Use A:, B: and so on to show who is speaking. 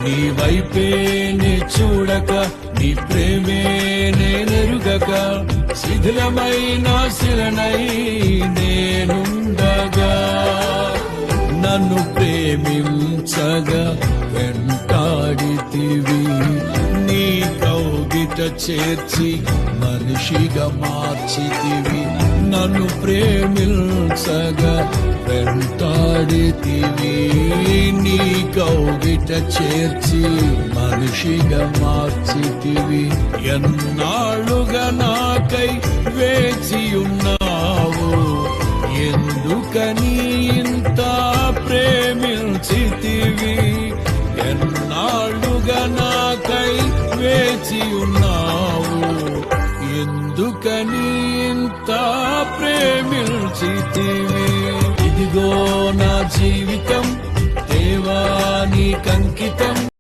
A: నీ వైపే నే చూడక, నీ ప్రేమే నేనెరుగక, శిథిలమైన శిలనై నేనుండగా, నన్ను ప్రేమించగా వెంటాడితివి, నీ కౌగిట చేర్చి మనిషిగా మార్చితివి, నన్ను ప్రేమించగా వెంటాడితివి, నీ కౌగిట చేర్చి మనిషిగా మార్చితివి, ఎన్నాళ్ళుగా నాకై వేచియున్నావు, ఎందుకని ఇంత ప్రేమించితివి, ఎన్నాళ్ళుగా నాకై వేచియున్నావు, ఎందుకని ఇంత ప్రేమించితివి. ఇదిగో నా జీవితం దేవా నీకంకితం.